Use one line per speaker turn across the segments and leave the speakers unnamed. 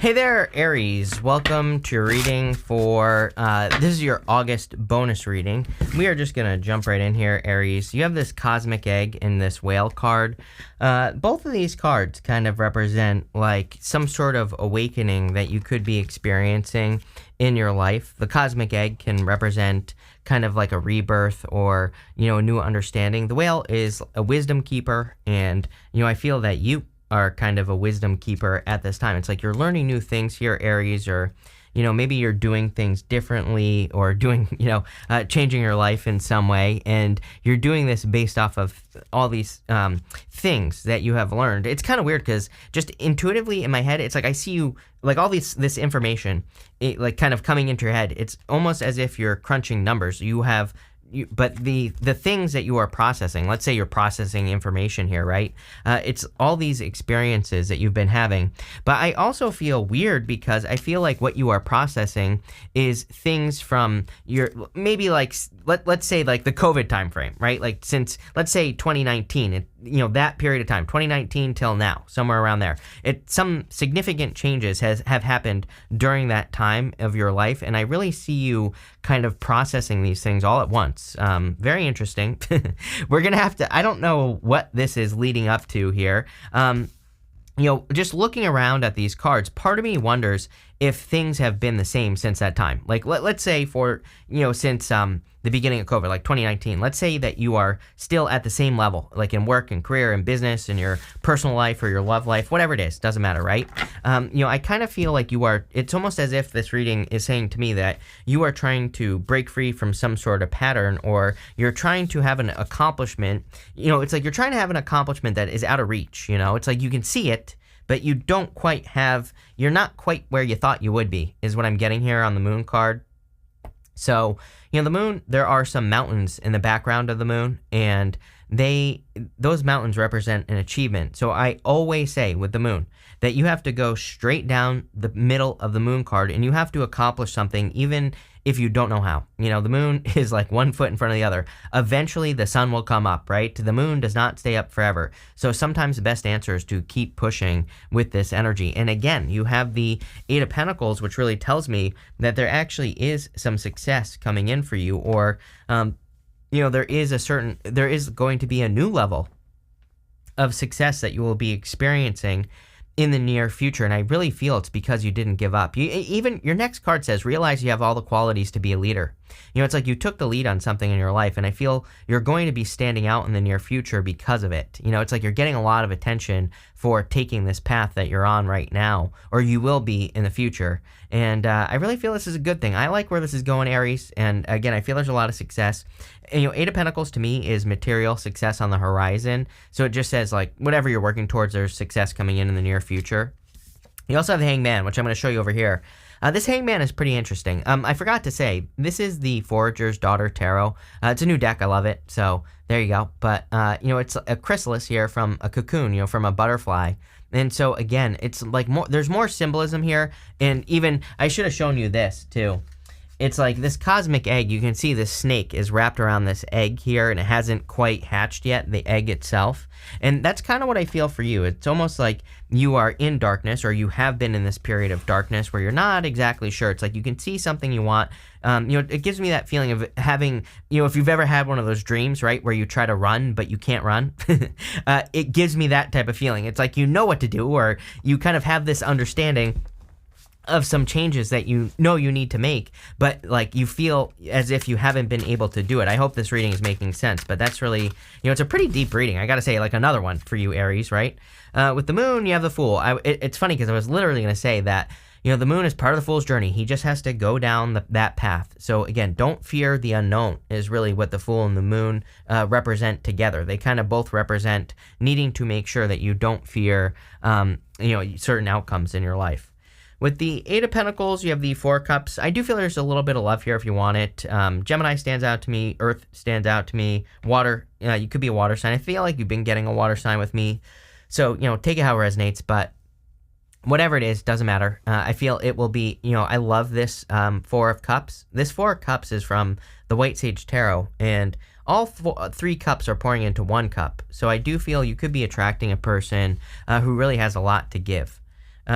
Hey there, Aries. Welcome to your reading for, this is your August bonus reading. We are just going to jump right in here, Aries. You have this cosmic egg and this whale card. Both of these cards kind of represent like some sort of awakening that you could be experiencing in your life. The cosmic egg can represent kind of like a rebirth or, a new understanding. The whale is a wisdom keeper, and, I feel that you are kind of a wisdom keeper at this time. It's like you're learning new things here, Aries, or, maybe you're doing things differently or doing, changing your life in some way. And you're doing this based off of all these things that you have learned. It's kind of weird because just intuitively in my head, it's like I see you, like all this information, like kind of coming into your head. It's almost as if you're crunching numbers. But the things that you are processing, let's say you're processing information here, right? It's all these experiences that you've been having. But I also feel weird because I feel like what you are processing is things from your, maybe like, let's say like the COVID time frame, right? Like since, let's say 2019, that period of time, 2019 till now, somewhere around there. Some significant changes have happened during that time of your life. And I really see you kind of processing these things all at once. Very interesting. We're going to have to, I don't know what this is leading up to here. Just looking around at these cards, part of me wonders if things have been the same since that time. Like, let's say since the beginning of COVID, like 2019, let's say that you are still at the same level, like in work and career and business and your personal life or your love life, whatever it is, doesn't matter, right? I kind of feel like it's almost as if this reading is saying to me that you are trying to break free from some sort of pattern, or you're trying to have an accomplishment. It's like you're trying to have an accomplishment that is out of reach. It's like you can see it, but you're not quite where you thought you would be, is what I'm getting here on the moon card. So, the moon, there are some mountains in the background of the moon, and those mountains represent an achievement. So I always say with the moon that you have to go straight down the middle of the moon card, and you have to accomplish something even if you don't know how. The moon is like one foot in front of the other. Eventually the sun will come up, right? The moon does not stay up forever. So sometimes the best answer is to keep pushing with this energy. And again, you have the Eight of Pentacles, which really tells me that there actually is some success coming in for you, or, there is going to be a new level of success that you will be experiencing in the near future. And I really feel it's because you didn't give up. Even your next card says, realize you have all the qualities to be a leader. It's like you took the lead on something in your life, and I feel you're going to be standing out in the near future because of it. It's like you're getting a lot of attention for taking this path that you're on right now, or you will be in the future. And I really feel this is a good thing. I like where this is going, Aries. And again, I feel there's a lot of success. And, Eight of Pentacles to me is material success on the horizon. So it just says like whatever you're working towards, there's success coming in the near future. You also have the Hangman, which I'm going to show you over here. This Hangman is pretty interesting. I forgot to say, this is the Forager's Daughter Tarot. It's a new deck. I love it. So there you go. But, it's a chrysalis here from a cocoon, from a butterfly. And so, again, it's like there's more symbolism here. And even, I should have shown you this, too. It's like this cosmic egg. You can see this snake is wrapped around this egg here, and it hasn't quite hatched yet, the egg itself. And that's kind of what I feel for you. It's almost like you are in darkness, or you have been in this period of darkness where you're not exactly sure. It's like you can see something you want. It gives me that feeling of having, if you've ever had one of those dreams, right, where you try to run, but you can't run. It gives me that type of feeling. It's like you know what to do, or you kind of have this understanding of some changes that you need to make, but like you feel as if you haven't been able to do it. I hope this reading is making sense, but that's really, it's a pretty deep reading. I gotta say, like another one for you, Aries, right? With the moon, you have the Fool. It's funny because I was literally gonna say that, the moon is part of the Fool's journey. He just has to go down that path. So again, don't fear the unknown is really what the Fool and the moon represent together. They kind of both represent needing to make sure that you don't fear, certain outcomes in your life. With the Eight of Pentacles, you have the Four Cups. I do feel there's a little bit of love here if you want it. Gemini stands out to me. Earth stands out to me. Water, you could be a water sign. I feel like you've been getting a water sign with me. So, take it how it resonates. But whatever it is, doesn't matter. I feel it will be, I love this Four of Cups. This Four of Cups is from the White Sage Tarot. And all three cups are pouring into one cup. So I do feel you could be attracting a person who really has a lot to give.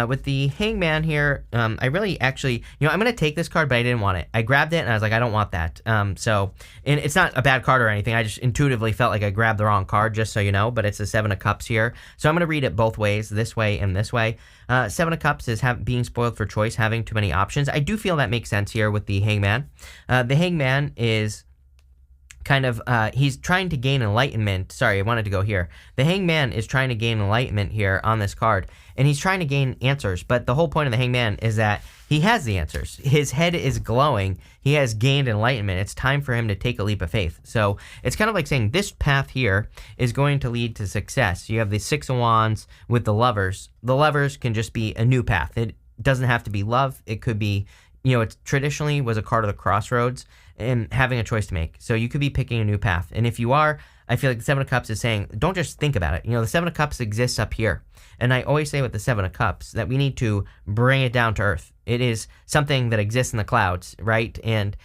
With the Hangman here, I really actually, I'm going to take this card, but I didn't want it. I grabbed it and I was like, I don't want that. And it's not a bad card or anything. I just intuitively felt like I grabbed the wrong card, just so you know, but it's the Seven of Cups here. So I'm going to read it both ways, this way and this way. Seven of Cups is being spoiled for choice, having too many options. I do feel that makes sense here with the Hangman. The Hangman is kind of, he's trying to gain enlightenment. Sorry, I wanted to go here. The Hangman is trying to gain enlightenment here on this card, and he's trying to gain answers, but the whole point of the Hangman is that he has the answers. His head is glowing. He has gained enlightenment. It's time for him to take a leap of faith. So it's kind of like saying this path here is going to lead to success. You have the Six of Wands with the Lovers. The Lovers can just be a new path. It doesn't have to be love. It could be, it traditionally was a card of the crossroads and having a choice to make. So you could be picking a new path. And if you are, I feel like the Seven of Cups is saying, don't just think about it. The Seven of Cups exists up here. And I always say with the Seven of Cups that we need to bring it down to earth. It is something that exists in the clouds, right? And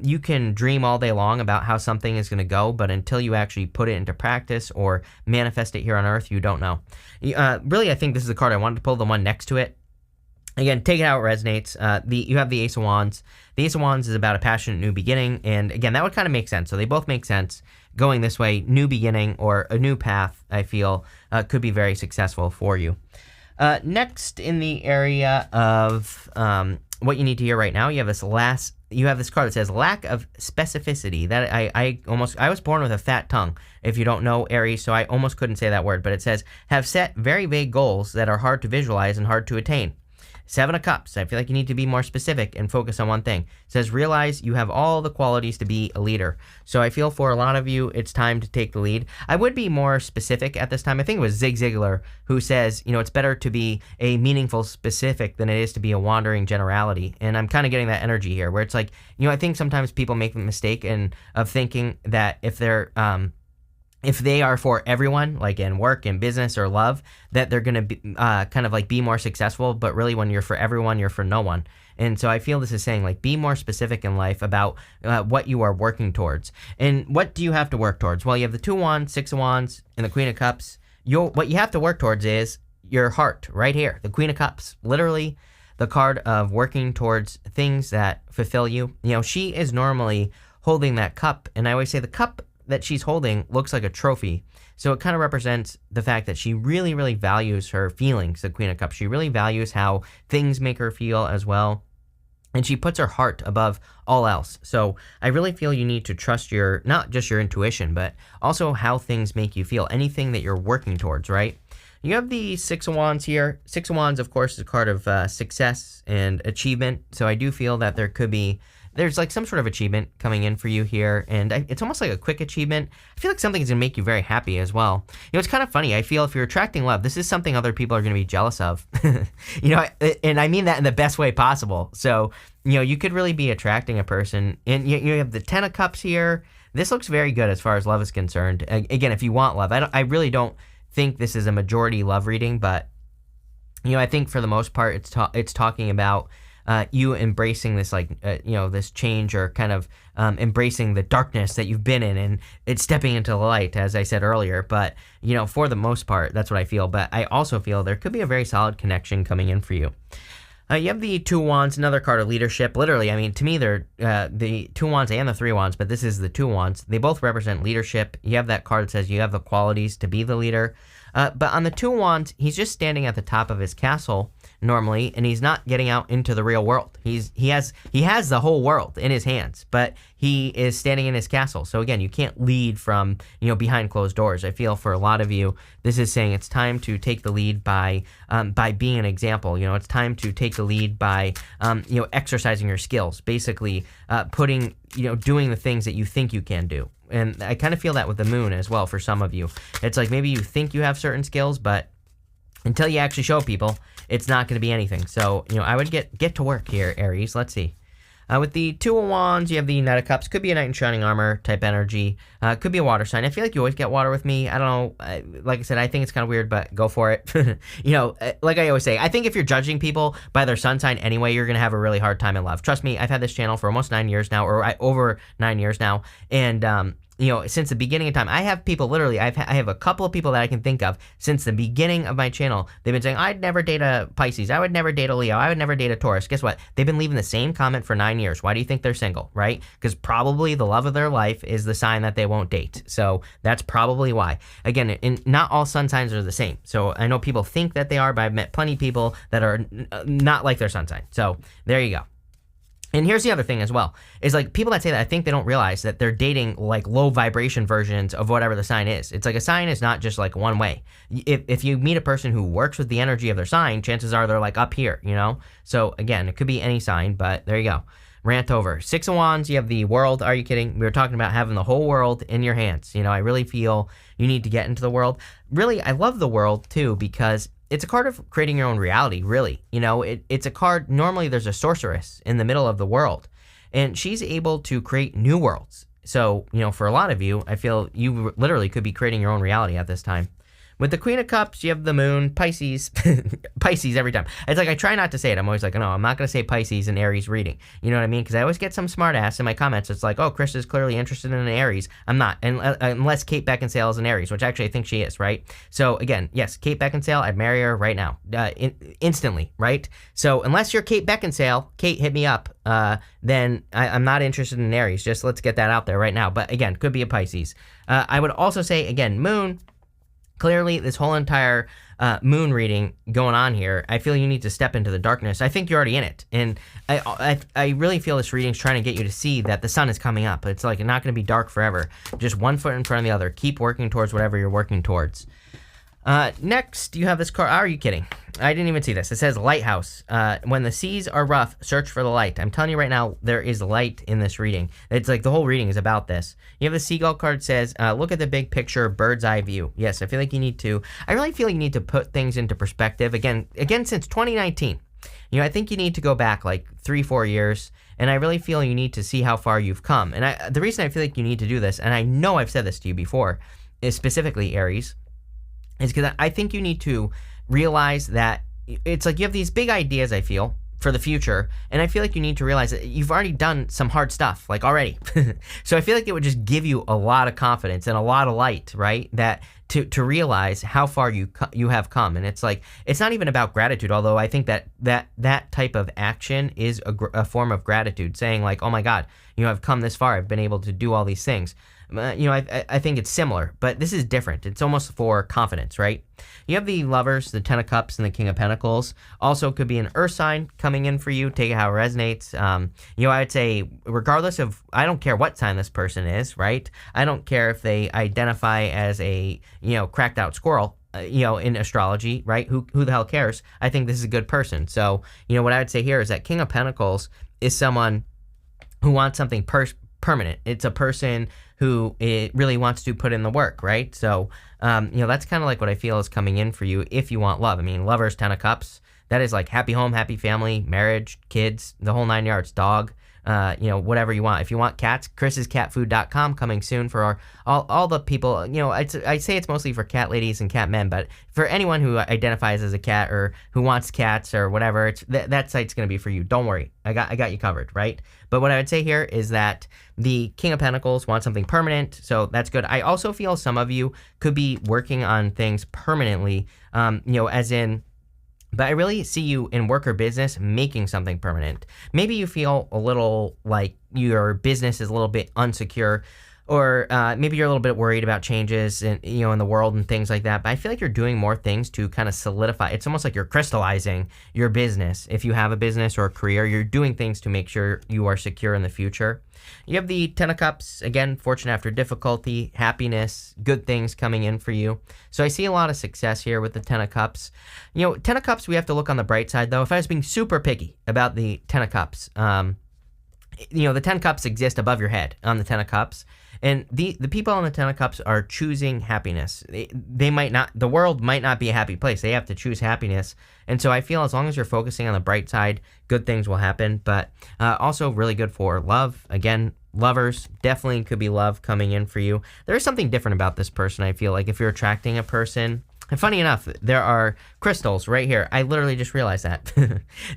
you can dream all day long about how something is going to go, but until you actually put it into practice or manifest it here on earth, you don't know. Really, I think this is the card I wanted to pull, the one next to it. Again, take it how it resonates. You have the Ace of Wands. The Ace of Wands is about a passionate new beginning, and again, that would kind of make sense. So they both make sense. Going this way, new beginning or a new path, I feel, could be very successful for you. Next, in the area of what you need to hear right now, you have this card that says lack of specificity. That I was born with a fat tongue, if you don't know Aries, so I almost couldn't say that word, but it says have set very vague goals that are hard to visualize and hard to attain. Seven of Cups. I feel like you need to be more specific and focus on one thing. It says realize you have all the qualities to be a leader. So I feel for a lot of you, it's time to take the lead. I would be more specific at this time. I think it was Zig Ziglar who says, it's better to be a meaningful specific than it is to be a wandering generality. And I'm kind of getting that energy here where it's like, I think sometimes people make the mistake of thinking that if they are for everyone, like in work and business or love, that they're going to be kind of like be more successful. But really, when you're for everyone, you're for no one. And so I feel this is saying like be more specific in life about what you are working towards. And what do you have to work towards? Well, you have the Two of Wands, Six of Wands, and the Queen of Cups. What you have to work towards is your heart right here, the Queen of Cups, literally the card of working towards things that fulfill you. She is normally holding that cup. And I always say the cup that she's holding looks like a trophy. So it kind of represents the fact that she really, really values her feelings, the Queen of Cups. She really values how things make her feel as well. And she puts her heart above all else. So I really feel you need to trust not just your intuition, but also how things make you feel, anything that you're working towards, right? You have the Six of Wands here. Six of Wands, of course, is a card of success and achievement. So I do feel that there's like some sort of achievement coming in for you here, and it's almost like a quick achievement. I feel like something is going to make you very happy as well. It's kind of funny. I feel if you're attracting love, this is something other people are going to be jealous of. And I mean that in the best way possible. So, you could really be attracting a person, and you have the Ten of Cups here. This looks very good as far as love is concerned. Again, if you want love, I really don't think this is a majority love reading, but, I think for the most part, it's talking about you embracing this this change or kind of embracing the darkness that you've been in and it's stepping into the light, as I said earlier. But, for the most part, that's what I feel. But I also feel there could be a very solid connection coming in for you. You have the Two Wands, another card of leadership. Literally, to me, they're the Two Wands and the Three Wands, but this is the Two Wands. They both represent leadership. You have that card that says you have the qualities to be the leader. But on the Two Wands, he's just standing at the top of his castle normally, and he's not getting out into the real world. He has the whole world in his hands, but he is standing in his castle. So again, you can't lead from behind closed doors. I feel for a lot of you, this is saying it's time to take the lead by being an example. It's time to take the lead by exercising your skills, basically doing the things that you think you can do. And I kind of feel that with the moon as well for some of you. It's like maybe you think you have certain skills, but until you actually show people, it's not going to be anything. So, I would get to work here, Aries. Let's see. With the Two of Wands, you have the Knight of Cups. Could be a Knight in Shining Armor type energy. Could be a water sign. I feel like you always get water with me. I don't know. Like I said, I think it's kind of weird, but go for it. Like I always say, I think if you're judging people by their sun sign anyway, you're going to have a really hard time in love. Trust me, I've had this channel for almost 9 years now, or over 9 years now. And since the beginning of time. I have people literally, I have a couple of people that I can think of since the beginning of my channel. They've been saying, I'd never date a Pisces. I would never date a Leo. I would never date a Taurus. Guess what? They've been leaving the same comment for 9 years. Why do you think they're single, right? Because probably the love of their life is the sign that they won't date. So that's probably why. Again, not all sun signs are the same. So I know people think that they are, but I've met plenty of people that are not like their sun sign. So there you go. And here's the other thing as well, is like people that say that, I think they don't realize that they're dating like low vibration versions of whatever the sign is. It's like a sign is not just like one way. If you meet a person who works with the energy of their sign, chances are they're like up here, So again, it could be any sign, but there you go. Rant over. 6 of Wands, you have the world. Are you kidding? We were talking about having the whole world in your hands. I really feel you need to get into the world. Really, I love the world too, because it's a card of creating your own reality, really. It's a card, normally there's a sorceress in the middle of the world, and she's able to create new worlds. So, for a lot of you, I feel you literally could be creating your own reality at this time. With the Queen of Cups, you have the moon, Pisces, Pisces every time. It's like I try not to say it. I'm always like, no, I'm not going to say Pisces in Aries reading. You know what I mean? Because I always get some smart ass in my comments. It's like, oh, Chris is clearly interested in an Aries. I'm not, unless Kate Beckinsale is an Aries, which actually I think she is, right? So again, yes, Kate Beckinsale, I'd marry her right now, instantly, right? So unless you're Kate Beckinsale, Kate, hit me up. Then I'm not interested in Aries. Just let's get that out there right now. But again, could be a Pisces. I would also say, again, moon. Clearly, this whole entire moon reading going on here, I feel you need to step into the darkness. I think you're already in it. And I really feel this reading is trying to get you to see that the sun is coming up. It's like not going to be dark forever. Just one foot in front of the other. Keep working towards whatever you're working towards. Next, you have this card. Are you kidding? I didn't even see this. It says lighthouse. When the seas are rough, search for the light. I'm telling you right now, there is light in this reading. It's like the whole reading is about this. You have the seagull card says, look at the big picture, bird's eye view. Yes, I feel like you need to. I really feel you need to put things into perspective. Again, since 2019. I think you need to go back like 3-4 years. And I really feel you need to see how far you've come. And the reason I feel like you need to do this, and I know I've said this to you before, is specifically Aries, is because I think you need to realize that it's like you have these big ideas, I feel, for the future, and I feel like you need to realize that you've already done some hard stuff, like already. So I feel like it would just give you a lot of confidence and a lot of light, right? That to realize how far you have come. And it's like, it's not even about gratitude, although I think that type of action is a form of gratitude, saying like, oh my God, I've come this far, I've been able to do all these things. I think it's similar, but this is different. It's almost for confidence, right? You have the Lovers, the Ten of Cups, and the King of Pentacles. Also could be an earth sign coming in for you. Take it how it resonates. I would say regardless of, I don't care what sign this person is, right? I don't care if they identify as a, cracked out squirrel, in astrology, right? Who the hell cares? I think this is a good person. So, what I would say here is that King of Pentacles is someone who wants something permanent. It's a person who really wants to put in the work, right? So, that's kind of like what I feel is coming in for you if you want love. I mean, Lovers, Ten of Cups, that is like happy home, happy family, marriage, kids, the whole 9 yards, dog, whatever you want. If you want cats, chrisscatfood.com coming soon for all the people. I say it's mostly for cat ladies and cat men, but for anyone who identifies as a cat or who wants cats or whatever, that site's going to be for you. Don't worry. I got you covered, right? But what I would say here is that the King of Pentacles wants something permanent, so that's good. I also feel some of you could be working on things permanently, as in, but I really see you in work or business making something permanent. Maybe you feel a little like your business is a little bit unsecure, or maybe you're a little bit worried about changes in the world and things like that. But I feel like you're doing more things to kind of solidify. It's almost like you're crystallizing your business. If you have a business or a career, you're doing things to make sure you are secure in the future. You have the Ten of Cups, again, fortune after difficulty, happiness, good things coming in for you. So I see a lot of success here with the Ten of Cups. Ten of Cups, we have to look on the bright side, though. If I was being super picky about the Ten of Cups, the 10 cups exist above your head on the 10 of cups, and the people on the 10 of cups are choosing happiness. They might not, the world might not be a happy place. They have to choose happiness. And so I feel as long as you're focusing on the bright side, good things will happen. But also really good for love. Again, Lovers, definitely could be love coming in for you. There is something different about this person. I feel like if you're attracting a person, And funny enough, there are crystals right here. I literally just realized that.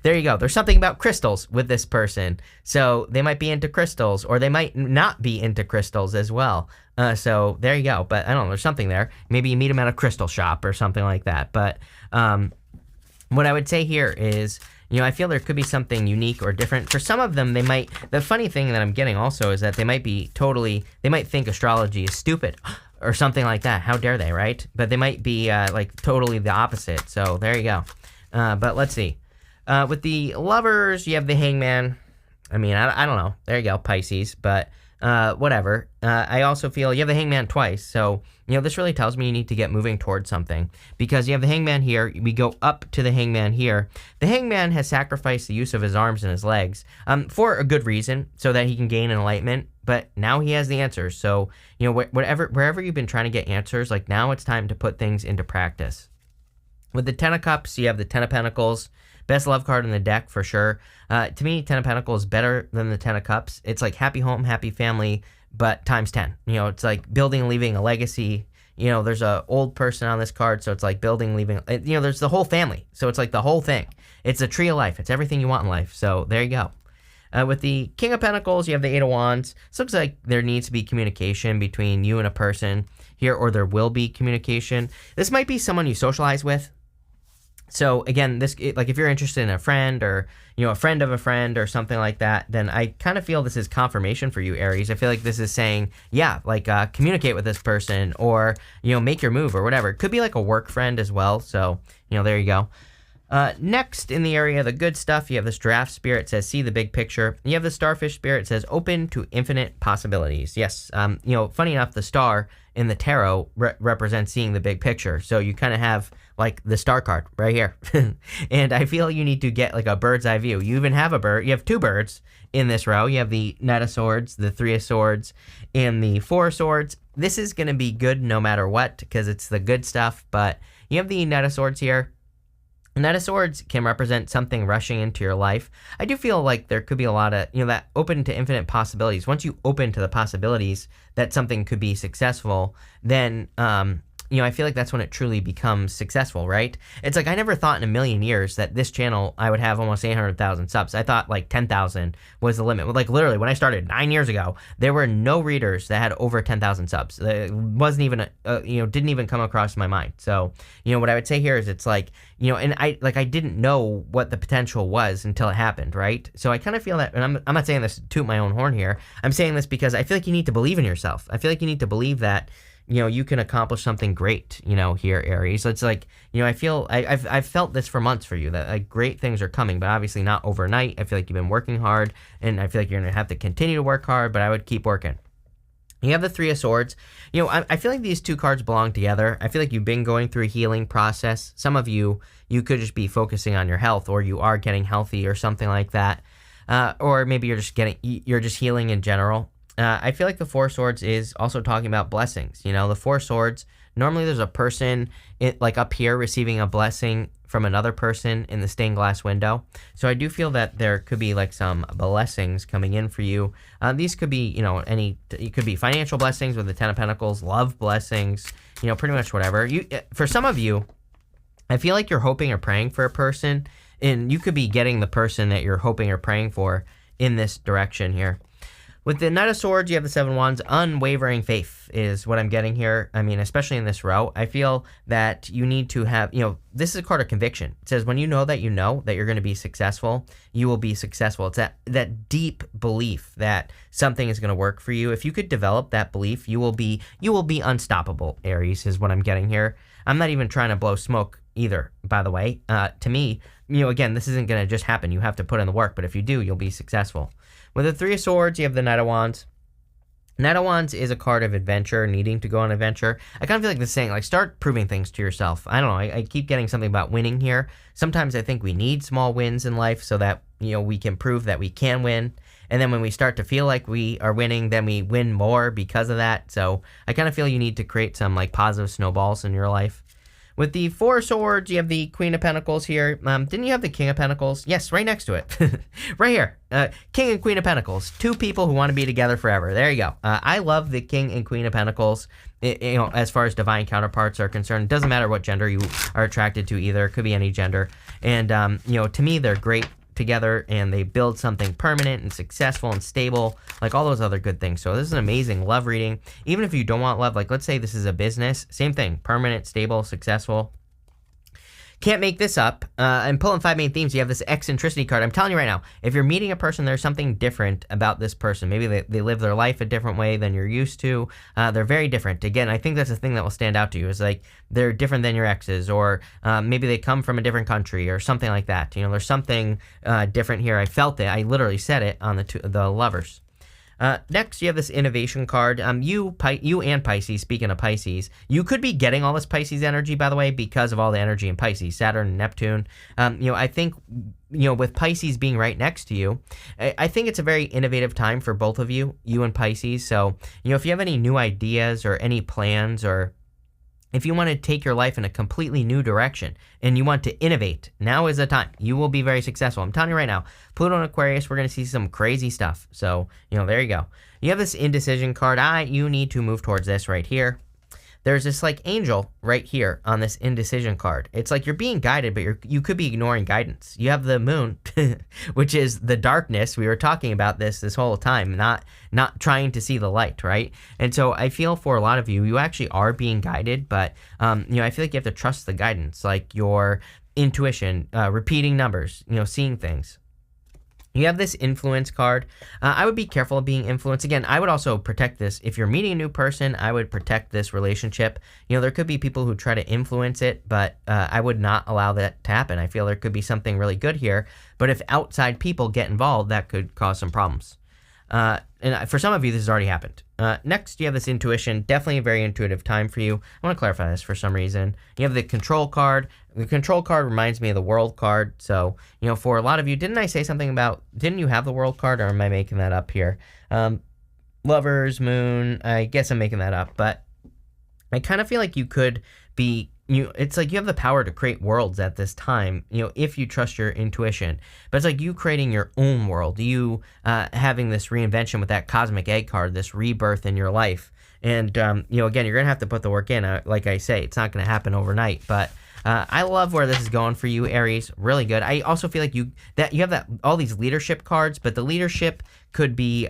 There you go. There's something about crystals with this person. So they might be into crystals, or they might not be into crystals as well. So there you go. But I don't know. There's something there. Maybe you meet them at a crystal shop or something like that. But what I would say here is, I feel there could be something unique or different. For some of them, the funny thing that I'm getting also is that they might think astrology is stupid or something like that. How dare they, right? But they might be totally the opposite. So there you go. But let's see. With the lovers, you have the hangman. I mean, I don't know. There you go, Pisces. But whatever. I also feel you have the hangman twice. So, this really tells me you need to get moving towards something, because you have the hangman here. We go up to the hangman here. The hangman has sacrificed the use of his arms and his legs for a good reason, so that he can gain enlightenment. But now he has the answers. So, wherever you've been trying to get answers, like now it's time to put things into practice. With the Ten of Cups, you have the Ten of Pentacles. Best love card in the deck for sure. To me, Ten of Pentacles is better than the Ten of Cups. It's like happy home, happy family, but times 10. It's like building and leaving a legacy. There's a old person on this card, so it's like building, leaving. There's the whole family, so it's like the whole thing. It's a tree of life. It's everything you want in life. So there you go. With the King of Pentacles, you have the Eight of Wands. This looks like there needs to be communication between you and a person here, or there will be communication. This might be someone you socialize with. So again, if you're interested in a friend, or a friend of a friend or something like that, then I kind of feel this is confirmation for you, Aries. I feel like this is saying, communicate with this person, or make your move or whatever. It could be like a work friend as well. So there you go. Next in the area of the good stuff, you have this Giraffe spirit. It says, see the big picture. You have the Starfish spirit. It says, open to infinite possibilities. Yes. Funny enough, the star in the tarot represents seeing the big picture. So you kind of have like the star card right here. And I feel you need to get like a bird's eye view. You even have a bird. You have two birds in this row. You have the Knight of Swords, the Three of Swords, and the Four of Swords. This is going to be good no matter what, because it's the good stuff. But you have the Knight of Swords here. Knight of Swords can represent something rushing into your life. I do feel like there could be a lot of, that open to infinite possibilities. Once you open to the possibilities that something could be successful, then, I feel like that's when it truly becomes successful, right? It's like I never thought in a million years that this channel, I would have almost 800,000 subs. I thought like 10,000 was the limit. Like literally, when I started 9 years ago, there were no readers that had over 10,000 subs. It wasn't even, didn't even come across my mind. So, what I would say here is it's like, and I didn't know what the potential was until it happened, right? So I kind of feel that, and I'm not saying this to toot my own horn here. I'm saying this because I feel like you need to believe in yourself. I feel like you need to believe that you can accomplish something great, here, Aries. So it's like, I feel, I've felt this for months for you, that like great things are coming, but obviously not overnight. I feel like you've been working hard, and I feel like you're going to have to continue to work hard, but I would keep working. You have the Three of Swords. I feel like these two cards belong together. I feel like you've been going through a healing process. Some of you could just be focusing on your health, or you are getting healthy or something like that. Or maybe you're just healing in general. I feel like the Four of Swords is also talking about blessings. The Four of Swords, normally there's a person like up here receiving a blessing from another person in the stained glass window. So I do feel that there could be like some blessings coming in for you. These could be, it could be financial blessings with the Ten of Pentacles, love blessings, pretty much whatever. For some of you, I feel like you're hoping or praying for a person, and you could be getting the person that you're hoping or praying for in this direction here. With the Knight of Swords, you have the Seven of Wands. Unwavering faith is what I'm getting here. I mean, especially in this row, I feel that you need to have, this is a card of conviction. It says when you know that you're going to be successful, you will be successful. It's that deep belief that something is going to work for you. If you could develop that belief, you will be unstoppable, Aries, is what I'm getting here. I'm not even trying to blow smoke either, by the way. To me, again, this isn't going to just happen. You have to put in the work, but if you do, you'll be successful. With the Three of Swords, you have the Knight of Wands. Knight of Wands is a card of adventure, needing to go on adventure. I kind of feel like this saying, like, start proving things to yourself. I don't know. I keep getting something about winning here. Sometimes I think we need small wins in life so that, we can prove that we can win. And then when we start to feel like we are winning, then we win more because of that. So I kind of feel you need to create some, like, positive snowballs in your life. With the Four of Swords, you have the Queen of Pentacles here. Didn't you have the King of Pentacles? Yes, right next to it. Right here. King and Queen of Pentacles. Two people who want to be together forever. There you go. I love the King and Queen of Pentacles. as far as divine counterparts are concerned. It doesn't matter what gender you are attracted to either. It could be any gender. And, to me, they're great together, and they build something permanent and successful and stable, like all those other good things. So this is an amazing love reading. Even if you don't want love, like let's say this is a business, same thing, permanent, stable, successful. Can't make this up. I'm pulling 5 main themes. You have this eccentricity card. I'm telling you right now, if you're meeting a person, there's something different about this person. Maybe they live their life a different way than you're used to. They're very different. Again, I think that's the thing that will stand out to you, is like they're different than your exes, or maybe they come from a different country or something like that. There's something different here. I felt it. I literally said it on the lovers. Next, you have this innovation card. You and Pisces, speaking of Pisces, you could be getting all this Pisces energy, by the way, because of all the energy in Pisces, Saturn and Neptune. I think, with Pisces being right next to you, I think it's a very innovative time for both of you and Pisces. So, if you have any new ideas or any plans, or if you want to take your life in a completely new direction and you want to innovate, now is the time. You will be very successful. I'm telling you right now, Pluto and Aquarius, we're going to see some crazy stuff. So, there you go. You have this indecision card. You need to move towards this right here. There's this like angel right here on this indecision card. It's like you're being guided, but you could be ignoring guidance. You have the moon, which is the darkness. We were talking about this whole time, not trying to see the light, right? And so I feel for a lot of you, you actually are being guided, but I feel like you have to trust the guidance, like your intuition, repeating numbers, seeing things. You have this influence card. I would be careful of being influenced. Again, I would also protect this. If you're meeting a new person, I would protect this relationship. There could be people who try to influence it, but I would not allow that to happen. I feel there could be something really good here, but if outside people get involved, that could cause some problems. And for some of you, this has already happened. Next, you have this intuition. Definitely a very intuitive time for you. I want to clarify this for some reason. You have the control card. The control card reminds me of the world card. So, for a lot of you, didn't I say something about, didn't you have the world card, or am I making that up here? Lovers, moon, I guess I'm making that up, but I kind of feel like you could be, it's like you have the power to create worlds at this time, if you trust your intuition. But it's like you creating your own world, you having this reinvention with that cosmic egg card, this rebirth in your life. And, again, you're going to have to put the work in. Like I say, it's not going to happen overnight, but I love where this is going for you, Aries. Really good. I also feel like you have all these leadership cards, but the leadership could be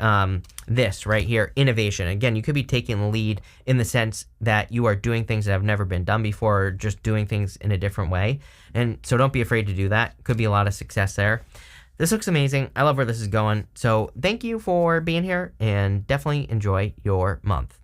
this right here, innovation. Again, you could be taking the lead in the sense that you are doing things that have never been done before, or just doing things in a different way. And so don't be afraid to do that. Could be a lot of success there. This looks amazing. I love where this is going. So thank you for being here, and definitely enjoy your month.